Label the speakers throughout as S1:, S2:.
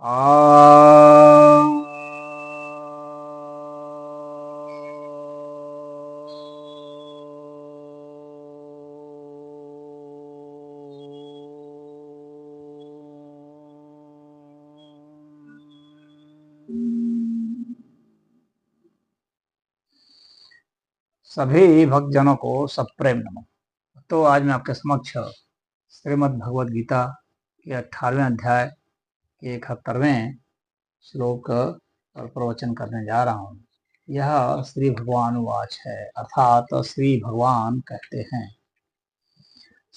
S1: आ सभी भक्तजनों को सप्रेम नमः। तो आज मैं आपके समक्ष श्रीमद् भगवद गीता के 18वें अध्याय के 71वें श्लोक पर प्रवचन करने जा रहा हूँ। यह श्री भगवान वाच है, अर्थात श्री भगवान कहते हैं,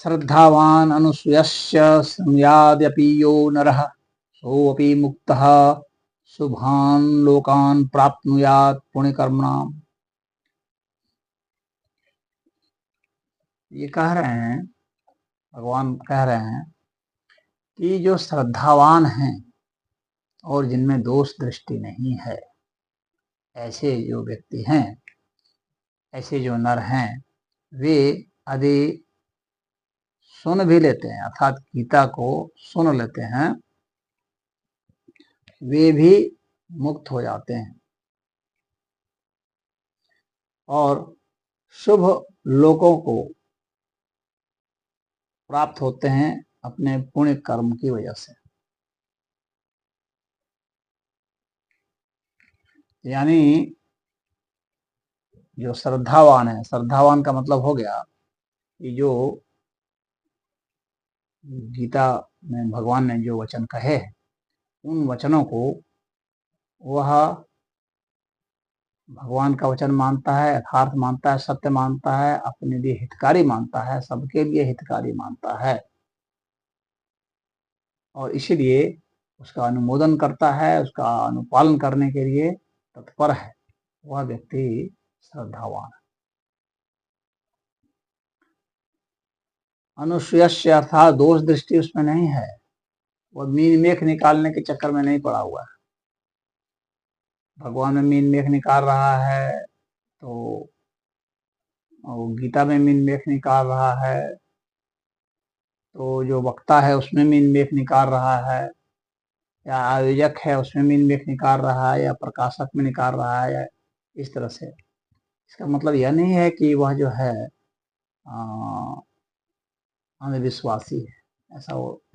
S1: श्रद्धावान अनुसूयस्य संयाद्यपि यो नरः सोऽपि मुक्तः शुभान् लोकान् प्राप्नुयात् पुण्यकर्मणाम्। ये कह रहे हैं, भगवान कह रहे हैं कि जो श्रद्धावान हैं और जिनमें दोष दृष्टि नहीं है, ऐसे जो व्यक्ति हैं, ऐसे जो नर हैं, वे यदि सुन भी लेते हैं, अर्थात गीता को सुन लेते हैं, वे भी मुक्त हो जाते हैं और शुभ लोकों को प्राप्त होते हैं अपने पुण्य कर्म की वजह से। यानी जो श्रद्धावान है, श्रद्धावान का मतलब हो गया कि जो गीता में भगवान ने जो वचन कहे हैं, उन वचनों को वह भगवान का वचन मानता है, यथार्थ मानता है, सत्य मानता है, अपने लिए हितकारी मानता है, सबके लिए हितकारी मानता है, और इसीलिए उसका अनुमोदन करता है, उसका अनुपालन करने के लिए तत्पर है। वह व्यक्ति श्रद्धावान है। अनुसूयस्य अर्थात दोष दृष्टि उसमें नहीं है, वह मीन मेख निकालने के चक्कर में नहीं पड़ा हुआ है। भगवान में मीन मेख निकाल रहा है तो गीता में मीन मेख निकाल रहा है, तो जो वक्ता है उसमें मीन मेख निकाल रहा है, या आयोजक है उसमें मीन मेख निकाल रहा है, या प्रकाशक में निकाल रहा है, या इस तरह से। इसका मतलब यह नहीं है कि वह जो है अंधविश्वासी है,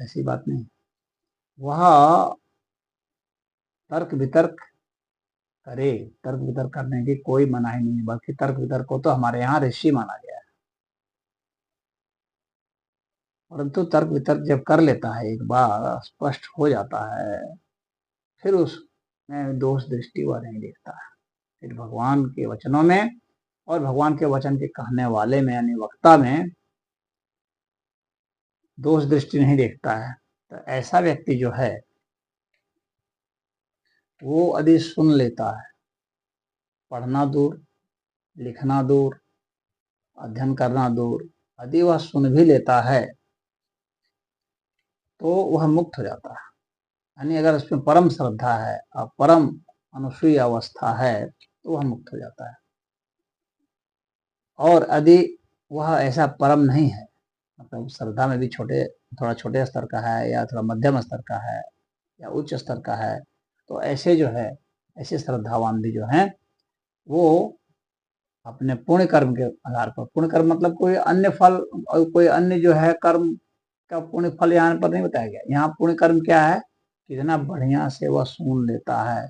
S1: ऐसी बात नहीं। वह तर्क वितर्क करे, तर्क वितर्क करने की कोई मनाही नहीं, बल्कि तर्क वितर्क को तो हमारे यहाँ ऋषि माना गया है। परंतु तर्क वितर्क जब कर लेता है, एक बार स्पष्ट हो जाता है, फिर उसमें दोष दृष्टि वह नहीं देखता है। फिर भगवान के वचनों में और भगवान के वचन के कहने वाले में, यानी वक्ता में, दोष दृष्टि नहीं देखता है। तो ऐसा व्यक्ति जो है वो यदि सुन लेता है, पढ़ना दूर, लिखना दूर, अध्ययन करना दूर, यदि वह सुन भी लेता है तो वह मुक्त हो जाता है। यानी अगर उसमें परम श्रद्धा है और परम अनुसूय अवस्था है तो वह मुक्त हो जाता है। और यदि वह ऐसा परम नहीं है, मतलब श्रद्धा में भी थोड़ा छोटे स्तर का है, या थोड़ा मध्यम स्तर का है, या उच्च स्तर का है, तो ऐसे जो है, ऐसे श्रद्धावान भी जो हैं, वो अपने पुण्य कर्म के आधार पर, पुण्य कर्म मतलब कोई अन्य फल, कोई अन्य जो है कर्म का पुण्य फल यहाँ पर नहीं बताया गया। यहाँ पुण्य कर्म क्या है, कितना बढ़िया से वह सुन लेता है,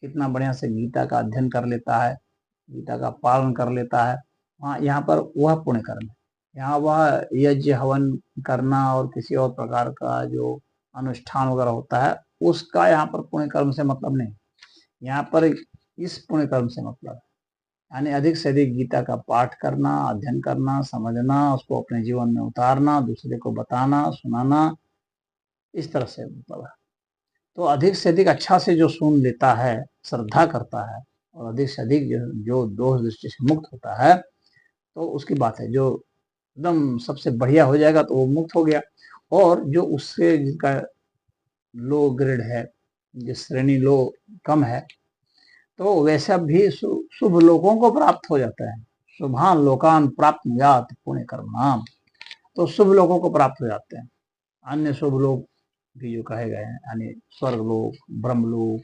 S1: कितना बढ़िया से गीता का अध्ययन कर लेता है, गीता का पालन कर लेता है, वहाँ यहाँ पर वह पुण्य कर्म है। यहाँ वह यज्ञ हवन करना और किसी और प्रकार का जो अनुष्ठान वगैरह होता है, उसका यहाँ पर पुण्य कर्म से मतलब नहीं। यहाँ पर इस पुण्य कर्म से मतलब है, यानी अधिक से अधिक गीता का पाठ करना, अध्ययन करना, समझना, उसको अपने जीवन में उतारना, दूसरे को बताना, सुनाना, इस तरह से मतलब है। तो अधिक से अधिक अच्छा से जो सुन लेता है, श्रद्धा करता है, और अधिक से अधिक जो दोष दृष्टि से मुक्त होता है, तो उसकी बात है। जो एकदम सबसे बढ़िया हो जाएगा तो वो मुक्त हो गया। और जो उससे जिसका लो ग्रेड है, जिस श्रेणी लो कम है, तो वैसा भी शुभ लोगों को प्राप्त हो जाता है। शुभान लोकान प्राप्त जात पुण्य कर्म नाम, तो शुभ लोगों को प्राप्त हो जाते हैं। अन्य शुभ लोग भी जो कहे गए हैं, यानी स्वर्गलोक, ब्रह्मलोक,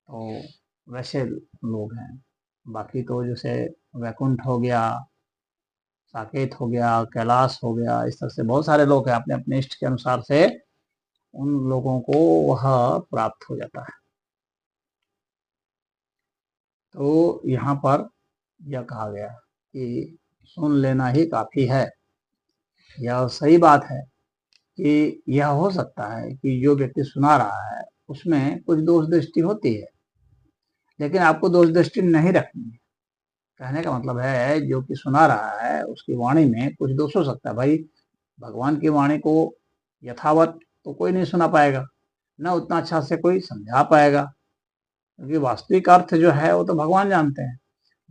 S1: तो वैसे लोग हैं। बाकी तो जैसे वैकुंठ हो गया, साकेत हो गया, कैलाश हो गया, इस तरह से बहुत सारे लोग हैं, अपने अपने इष्ट के अनुसार से उन लोगों को वह प्राप्त हो जाता है। तो यहाँ पर यह कहा गया कि सुन लेना ही काफी है। यह सही बात है कि यह हो सकता है कि जो व्यक्ति सुना रहा है उसमें कुछ दोष दृष्टि होती है, लेकिन आपको दोष दृष्टि नहीं रखनी है। कहने का मतलब है जो कि सुना रहा है उसकी वाणी में कुछ दोष हो सकता है। भाई, भगवान की वाणी को यथावत तो कोई नहीं सुना पाएगा, न उतना अच्छा से कोई समझा पाएगा, क्योंकि वास्तविक अर्थ जो है वो तो भगवान जानते हैं।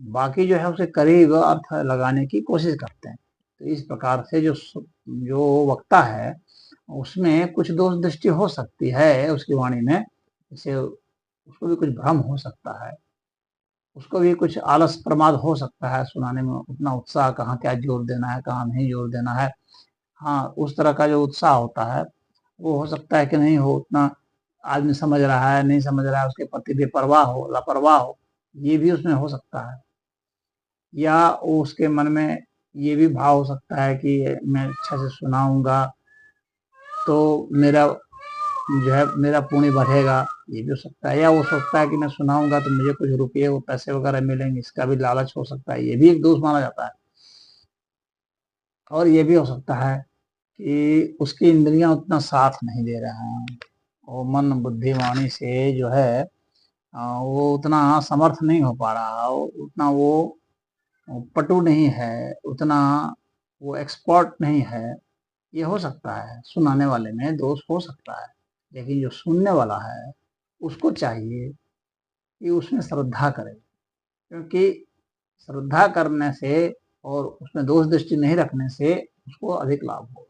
S1: बाकी जो है उसे करीब अर्थ लगाने की कोशिश करते हैं। तो इस प्रकार से जो वक्ता है उसमें कुछ दोष दृष्टि हो सकती है उसकी वाणी में, जैसे उसको भी कुछ भ्रम हो सकता है, उसको भी कुछ आलस प्रमाद हो सकता है, सुनाने में उतना उत्साह, कहाँ क्या जोर देना है कहाँ नहीं जोर देना है। हाँ, उस तरह का जो उत्साह होता है वो हो सकता है कि नहीं हो, उतना आदमी समझ रहा है नहीं समझ रहा है, उसके प्रति बेपरवाह हो, लापरवाह हो, ये भी उसमें हो सकता है। या उसके मन में ये भी भाव हो सकता है कि मैं अच्छा से सुनाऊंगा तो मेरा जो है मेरा पुण्य बढ़ेगा, ये भी हो सकता है। या वो सोचता है कि मैं सुनाऊंगा तो मुझे कुछ रुपये वो पैसे वगैरह मिलेंगे, इसका भी लालच हो सकता है, ये भी एक दोष माना जाता है। और ये भी हो सकता है कि उसकी इंद्रियां उतना साथ नहीं दे रहे हैं, वो मन बुद्धि वाणी से जो है वो उतना समर्थ नहीं हो पा रहा, उतना वो पटु नहीं है, उतना वो एक्सपर्ट नहीं है। ये हो सकता है, सुनाने वाले में दोष हो सकता है, लेकिन जो सुनने वाला है उसको चाहिए कि उसमें श्रद्धा करे, क्योंकि श्रद्धा करने से और उसमें दोष दृष्टि नहीं रखने से उसको अधिक लाभ होगा।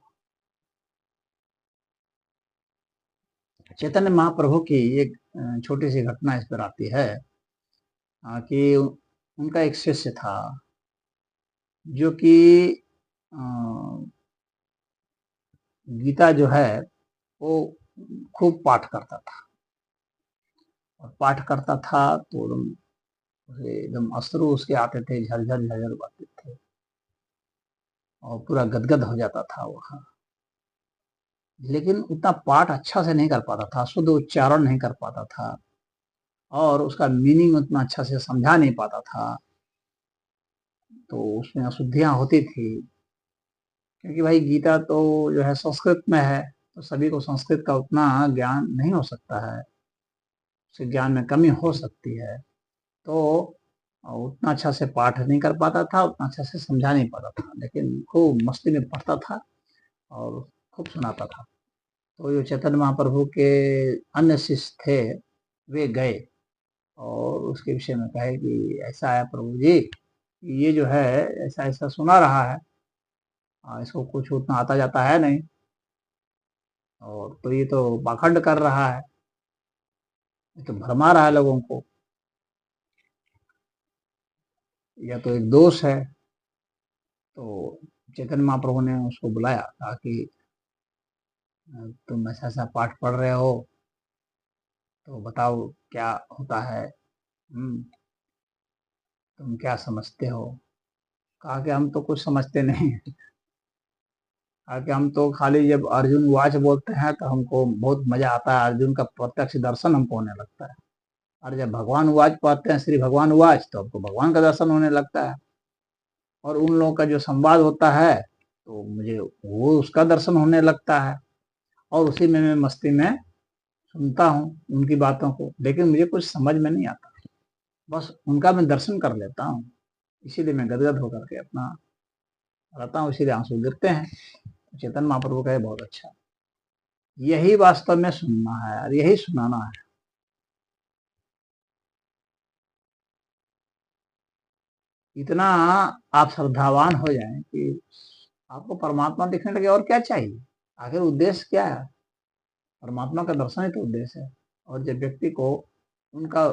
S1: चैतन्य महाप्रभु की एक छोटी सी घटना इस पर आती है कि उनका एक शिष्य था जो कि गीता जो है वो खूब पाठ करता था, और पाठ करता था तो एकदम अश्रु उसके आते थे, झरझर झरझर बहते थे, और पूरा गदगद हो जाता था वह। लेकिन उतना पाठ अच्छा से नहीं कर पाता था, शुद्ध उच्चारण नहीं कर पाता था, और उसका मीनिंग उतना अच्छा से समझा नहीं पाता था। तो उसमें अशुद्धियां होती थी, क्योंकि भाई गीता तो जो है संस्कृत में है, तो सभी को संस्कृत का उतना ज्ञान नहीं हो सकता है, उसके ज्ञान में कमी हो सकती है। तो उतना अच्छा से पाठ नहीं कर पाता था, उतना अच्छा से समझा नहीं पाता था, लेकिन खूब मस्ती में पढ़ता था और खूब सुनाता था। तो जो चैतन्य महाप्रभु के अन्य शिष्य थे वे गए और उसके विषय में कहे कि ऐसा है प्रभु जी, ये जो है ऐसा ऐसा सुना रहा है, इसको कुछ उतना आता जाता है नहीं, और तो ये तो पाखंड कर रहा है, ये तो भरमा रहा है लोगों को, या तो एक दोष है। तो चैतन्य महाप्रभु ने उसको बुलाया, कहा कि तुम ऐसा ऐसा पाठ पढ़ रहे हो, तो बताओ क्या होता है, तुम क्या समझते हो। कहा कि हम तो कुछ समझते नहीं। कहा कि हम तो खाली जब अर्जुन वाच बोलते हैं तो हमको बहुत मजा आता है, अर्जुन का प्रत्यक्ष दर्शन हमको होने लगता है, और जब भगवान वाच पढ़ते हैं, श्री भगवान वाच, तो हमको भगवान का दर्शन होने लगता है, और उन लोगों का जो संवाद होता है तो मुझे वो उसका दर्शन होने लगता है, और उसी में मैं मस्ती में सुनता हूँ उनकी बातों को, लेकिन मुझे कुछ समझ में नहीं आता, बस उनका मैं दर्शन कर लेता हूँ, इसीलिए मैं गदगद होकर के अपना रहता हूँ, इसीलिए आंसू गिरते हैं। चेतन महाप्रभु का बहुत अच्छा, यही वास्तव में सुनना है और यही सुनाना है। इतना आप श्रद्धावान हो जाएं कि आपको परमात्मा दिखने लगे, और क्या चाहिए, आखिर उद्देश्य क्या है, परमात्मा का दर्शन ही तो उद्देश्य है। और जब व्यक्ति को उनका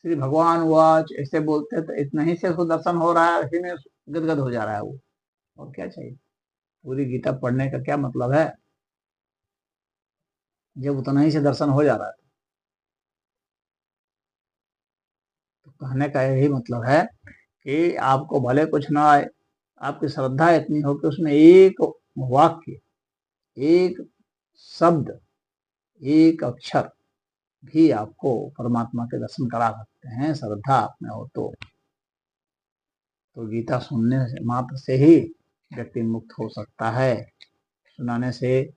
S1: श्री भगवान वाच ऐसे बोलते हैं तो इतना ही से उसको दर्शन हो रहा है, इसी में गदगद हो जा रहा है वो, और क्या चाहिए। पूरी गीता पढ़ने का क्या मतलब है। जब उतना ही से दर्शन हो जा रहा है। तो कहने का यही मतलब है कि आपको भले कुछ ना आए, आपकी श्रद्धा इतनी हो कि उसमें एक वाक्य, एक शब्द, एक अक्षर भी आपको परमात्मा के दर्शन करा सकते हैं, श्रद्धा आप में हो तो गीता सुनने से मात्र से ही व्यक्ति मुक्त हो सकता है। सुनाने से,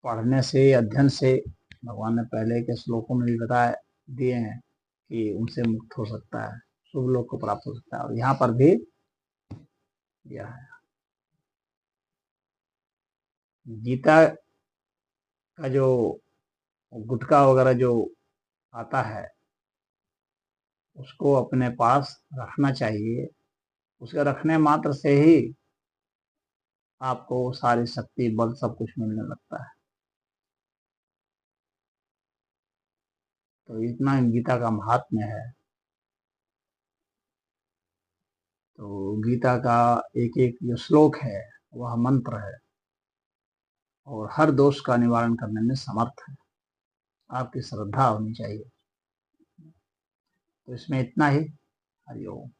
S1: पढ़ने से, अध्ययन से, भगवान ने पहले के श्लोकों में भी बता दिए हैं कि उनसे मुक्त हो सकता है, शुभ लोक को प्राप्त हो सकता है। और यहाँ पर भी दिया है। गीता का जो गुटखा वगैरह जो आता है उसको अपने पास रखना चाहिए। उसके रखने मात्र से ही आपको सारी शक्ति, बल सब कुछ मिलने लगता है। तो इतना गीता का महात्म्य है। तो गीता का एक एक जो श्लोक है वह मंत्र है और हर दोष का निवारण करने में समर्थ है। आपकी श्रद्धा होनी चाहिए। तो इसमें इतना ही। हरिओम।